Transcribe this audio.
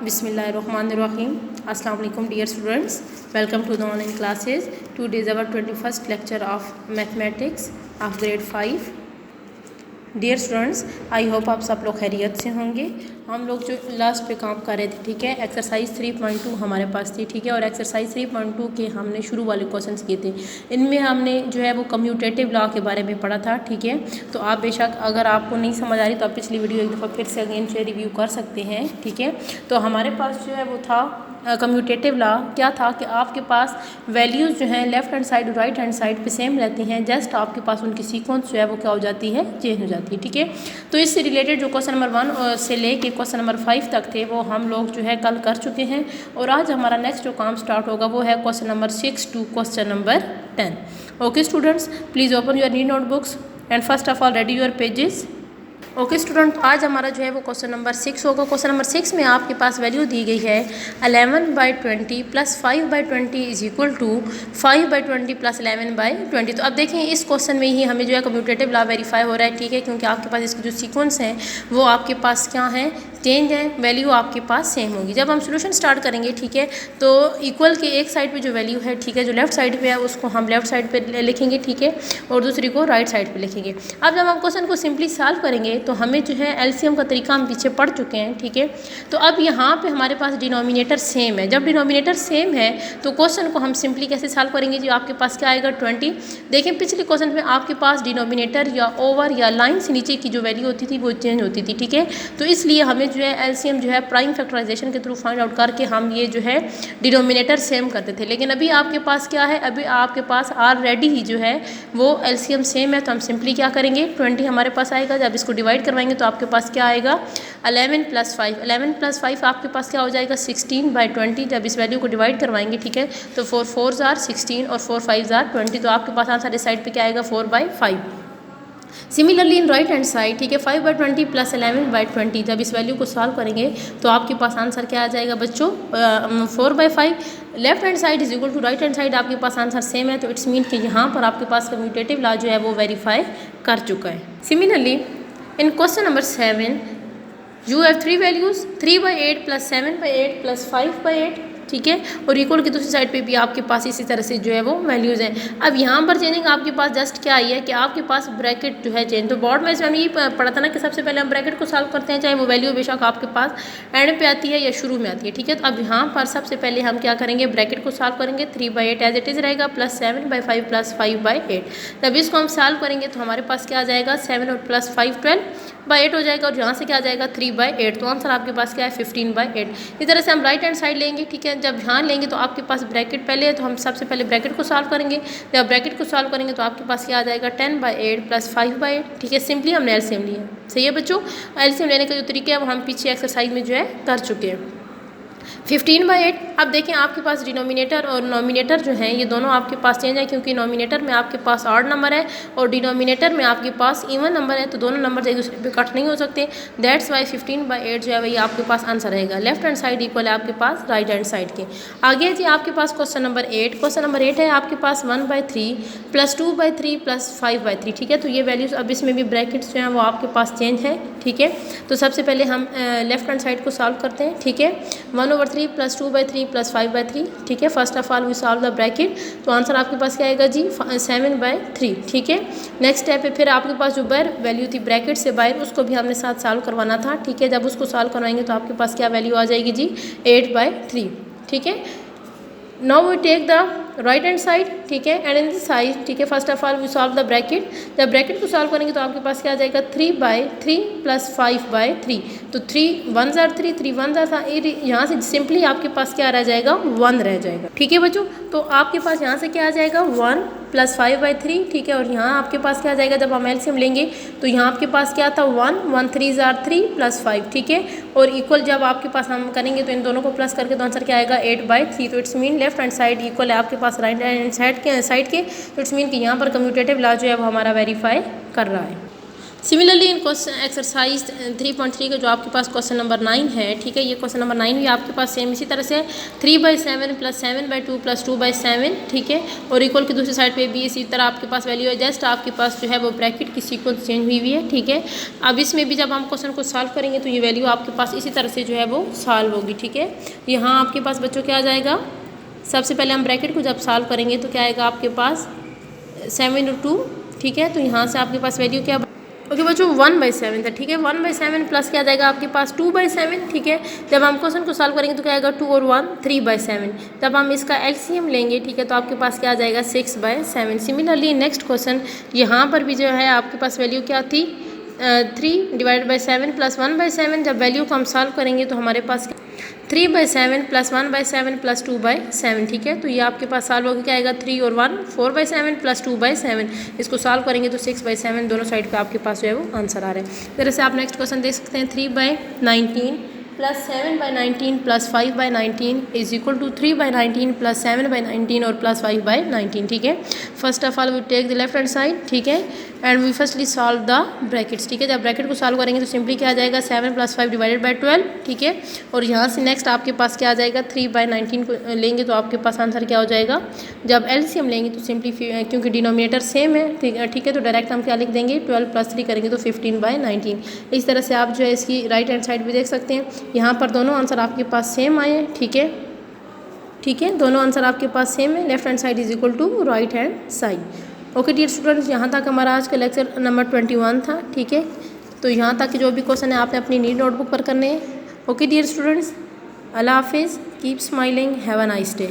Bismillahirrahmanirrahim. Assalamu alaikum dear students. Welcome to the online classes. Today is our 21st lecture of mathematics of grade 5. Dear students, I hope आप सब लोग खैरियत से होंगे। हम लोग जो लास्ट पे काम कर रहे थे, ठीक है, एक्सरसाइज 3.2 हमारे पास थी, ठीक है, और एक्सरसाइज 3.2 के हमने शुरू वाले क्वेश्चंस किए थे। इनमें हमने जो है वो कम्यूटेटिव लॉ के बारे में पढ़ा था, ठीक है। तो आप बेशक अगर आपको नहीं समझ आ रही तो आप पिछली वीडियो एक दफ़ा फिर से अगेन से रिव्यू कर सकते हैं, ठीक है। तो हमारे पास जो है वो था कम्यूटेटिव लॉ। क्या था कि आपके पास वैल्यूज़ जो हैं लेफ़्ट हैंड साइड और राइट हैंड साइड पे सेम रहती हैं, जस्ट आपके पास उनकी सीक्वेंस जो है वो क्या हो जाती है, चेंज हो जाती है, ठीक है। तो इससे रिलेटेड जो क्वेश्चन नंबर 1 से लेके क्वेश्चन नंबर 5 तक थे वो हम लोग जो है कल कर चुके हैं, और आज हमारा नेक्स्ट जो काम स्टार्ट होगा वो है question number 6 to question number 10। Okay students, please open your new notebooks and first of all ready your pages. Okay student, आज हमारा जो है वो क्वेश्चन नंबर 6 होगा। क्वेश्चन नंबर 6 में आपके पास वैल्यू दी गई है 11/20 plus 5/20 is equal to 5/20 plus 11/20। तो अब देखें इस क्वेश्चन में ही हमें जो है कम्यूटेटिव लॉ वेरीफाई हो रहा है, ठीक है, क्योंकि आपके पास इसकी जो सीक्वेंस हैं वो आपके पास क्या हैं, चेंज है, वैल्यू आपके पास सेम होगी। जब हम सोल्यूशन स्टार्ट करेंगे, ठीक है, तो इक्वल के एक साइड पे जो वैल्यू है, ठीक है, जो लेफ्ट साइड पे है उसको हम लेफ्ट साइड पे लिखेंगे, ठीक है, और दूसरी को राइट साइड पे लिखेंगे। अब जब हम क्वेश्चन को सिंपली सॉल्व करेंगे तो हमें जो है एलसीएम का तरीका हम पीछे पढ़ चुके हैं, ठीक है। तो अब यहाँ पे हमारे पास डिनोमिनेटर सेम है। जब डिनोमिनेटर सेम है तो क्वेश्चन को हम सिंपली कैसे सॉल्व करेंगे जी, आपके पास क्या आएगा 20। देखें पिछले क्वेश्चन में आपके पास डिनोमिनेटर या ओवर या लाइन से नीचे की जो वैल्यू होती थी वो चेंज होती थी, ठीक है। तो इसलिए हमें जो है एलसीएम जो है प्राइम फैक्टराइजेशन के थ्रू फाइंड आउट करके हम ये जो है डिनोमिनेटर सेम करते थे। लेकिन अभी आपके पास क्या है, अभी आपके पास ऑलरेडी ही जो है वो एलसीएम सेम है, तो हम सिंपली क्या करेंगे 20 हमारे पास आएगा। जब इसको डिवाइड करवाएंगे तो आपके पास क्या आएगा 11 + 5। 11 + 5 आपके पास क्या हो जाएगा 16/20। जब इस वैल्यू को डिवाइड करवाएंगे, ठीक है, तो 4 4s are 16 और 4 5s are 20। तो आपके पास आंसर इस साइड पे क्या आएगा 4/5। Similarly in right hand side, ठीक है, 5/20 प्लस 11/20। जब इस वैल्यू को सॉल्व करेंगे तो आपके पास आंसर क्या आ जाएगा बच्चों 4/5। Left hand side is equal to right hand side, आपके पास आंसर सेम है, तो इट्स मीन कि यहाँ पर आपके पास कम्यूटेटिव लॉ जो है वो वेरीफाई कर चुका है। Similarly in question number 7 you have 3 values 3/8 plus 7/8 plus 5/8, ठीक है, और इक्वल की दूसरी साइड पे भी आपके पास इसी तरह से जो है वो वैल्यूज़ हैं। अब यहाँ पर चेंजिंग आपके पास जस्ट क्या आई है कि आपके पास ब्रैकेट जो है चेंज। तो बोर्ड में हमने ये पढ़ा था ना कि सबसे पहले हम ब्रैकेट को सॉल्व करते हैं, चाहे वो वैल्यू बेशक आपके पास एंड पे आती है या शुरू में आती है, ठीक है। तो अब यहाँ पर सबसे पहले हम क्या करेंगे, ब्रैकेट को सॉल्व करेंगे। 3/8 एज इट इज़ रहेगा प्लस 7/5 प्लस 5/8। जब इसको हम सॉल्व करेंगे तो हमारे पास क्या आ जाएगा 7 और प्लस 5 12/8 हो जाएगा, और यहाँ से क्या आ जाएगा 3/8। तो आंसर आपके पास क्या है 15/8। इस तरह से हम राइट हैंड साइड लेंगे, ठीक है। जब यहाँ लेंगे तो आपके पास ब्रैकेट पहले है, तो हम सबसे पहले ब्रैकेट को सॉल्व करेंगे। जब ब्रैकेट को सॉल्व करेंगे तो आपके पास क्या आ जाएगा 10/8 प्लस 5/8, ठीक है। सिंपली हमने एलसीएम लिया, सही है बच्चों। एलसीएम लेने का जो तरीका है वो हम पीछे एक्सरसाइज में जो है कर चुके हैं। 15/8। अब देखें आपके पास डिनोमिनेटर और नोमिनेटर जो हैं ये दोनों आपके पास चेंज है, क्योंकि नोमिनेटर में आपके पास ऑड नंबर है और डिनोमिनेटर में आपके पास इवन नंबर है, तो दोनों नंबर एक दूसरे पे कट नहीं हो सकते। दैट्स वाई 15/8 जो है वही आपके पास आंसर रहेगा। लेफ्ट हैंड साइड इक्वल है आपके पास राइट हैंड साइड के। आगे जी आपके पास क्वेश्चन नंबर 8। क्वेश्चन नंबर 8 है आपके पास 1/3 प्लस 2/3 प्लस 5/3, ठीक है। तो ये वैल्यूज़ अब इसमें भी ब्रैकेट्स जो हैं वो आपके पास चेंज है, ठीक है। तो सबसे पहले हम लेफ्ट हैंड साइड को सॉल्व करते हैं, ठीक है। 1/3 प्लस 2/3 प्लस 5/3, ठीक है। First of all we solve the bracket, तो आंसर आपके पास क्या आएगा जी 7/3, ठीक है। नेक्स्ट स्टेप पे फिर आपके पास जो बाहर वैल्यू थी ब्रैकेट से बाहर उसको भी हमने साथ सॉल्व करवाना था, ठीक है। जब उसको सॉल्व करवाएंगे तो आपके पास क्या वैल्यू आ जाएगी जी 8/3, ठीक है। Now we take the right hand side, ठीक है, एंड इन दिस साइड, ठीक है। First of all we solve the bracket. जब ब्रैकेट को सॉल्व करेंगे तो आपके पास क्या आ जाएगा 3/3 प्लस 5/3। तो 3 1s are 3 3 1s are, यहाँ से सिंपली आपके पास क्या रह जाएगा 1 रह जाएगा, ठीक है बच्चों। तो आपके पास यहाँ से क्या आ जाएगा 1 प्लस 5/3, ठीक है, और यहाँ आपके पास क्या आ जाएगा जब हम एलसीएम लेंगे तो यहाँ आपके पास क्या था 1 3s are 3 प्लस 5, ठीक है, और इक्वल जब आपके पास हम करेंगे तो इन दोनों को प्लस करके तो आंसर क्या आएगा 8/3। तो it's mean left hand side equal है आपके पास राइट हैंड साइड के, तो इट्स मीन कि यहाँ पर कम्यूटेटिव लॉ जो है वो हमारा वेरीफाई कर रहा है। सिमिलरली इन क्वेश्चन एक्सरसाइज 3.3 का जो आपके पास क्वेश्चन नंबर 9 है, ठीक है, ये क्वेश्चन नंबर 9 भी आपके पास सेम इसी तरह से 3/7 + 7/2 + 2/7, ठीक है, और इक्वल की दूसरी साइड पे भी इसी तरह आपके पास वैल्यू है, जस्ट आपके पास जो है वो ब्रैकेट की सीक्वेंस चेंज हुई है, ठीक है। अब इसमें भी जब हम क्वेश्चन को सॉल्व करेंगे तो ये वैल्यू आपके पास इसी तरह से जो है वो सॉल्व होगी, ठीक है। यहाँ आपके पास बच्चों क्या आ जाएगा, सबसे पहले हम ब्रैकेट को जब सॉल्व करेंगे तो क्या आएगा आपके पास 7 और 2, ठीक है, तो यहाँ से आपके पास वैल्यू क्या ओके बच्चों 1/7 था, ठीक है। 1/7 प्लस क्या आ जाएगा आपके पास 2/7, ठीक है। जब हम क्वेश्चन को सॉल्व करेंगे तो क्या आएगा 2 और 1 3/7। जब हम इसका एलसीएम लेंगे, ठीक है, तो आपके पास क्या आ जाएगा 6/7। सिमिलरली नेक्स्ट क्वेश्चन यहाँ पर भी जो है आपके पास वैल्यू क्या थी 3/7 + 1/7। जब वैल्यू को हम सॉल्व करेंगे तो हमारे पास 3/7 + 1/7 + 2/7, ठीक है। तो ये आपके पास सॉल्व होकर क्या आएगा 3 और 1 4/7 + 2/7। इसको सॉल्व करेंगे तो 6/7 दोनों साइड पे आपके पास जो है वो आंसर आ रहा है। इस तरह से आप नेक्स्ट क्वेश्चन देख सकते हैं 3/19 + 7/19 + 5/19 = 3/19 + 7/19 और +5/19, ठीक है। First of all we take the left hand side, ठीक है, and we firstly solve the brackets, ठीक है। जब ब्रैकेट को सॉल्व करेंगे तो सिंपली क्या आ जाएगा 7 + 5 / 12, ठीक है। और यहाँ से नेक्स्ट आपके पास क्या आ जाएगा 3/19 को लेंगे तो आपके पास आंसर क्या हो जाएगा, जब एलसीएम लेंगे तो सिंपली क्योंकि डिनोमिनेटर सेम है, ठीक है, तो डायरेक्ट हम क्या लिख देंगे 12 + 3 करेंगे तो 15/19। इस तरह से आप जो है इसकी राइट हैंड साइड भी देख सकते हैं, यहाँ पर दोनों आंसर आपके पास सेम आए हैं, ठीक है, ठीक है, दोनों आंसर आपके पास सेम है। Left hand side = right hand side. Okay dear students, यहाँ तक हमारा आज का लेक्चर नंबर 21 था, ठीक है। तो यहाँ तक के जो भी क्वेश्चन है आपने अपनी नीट नोटबुक पर करने हैं। ओके डियर स्टूडेंट्स, अल्लाह हाफिज़, keep smiling, have a nice day.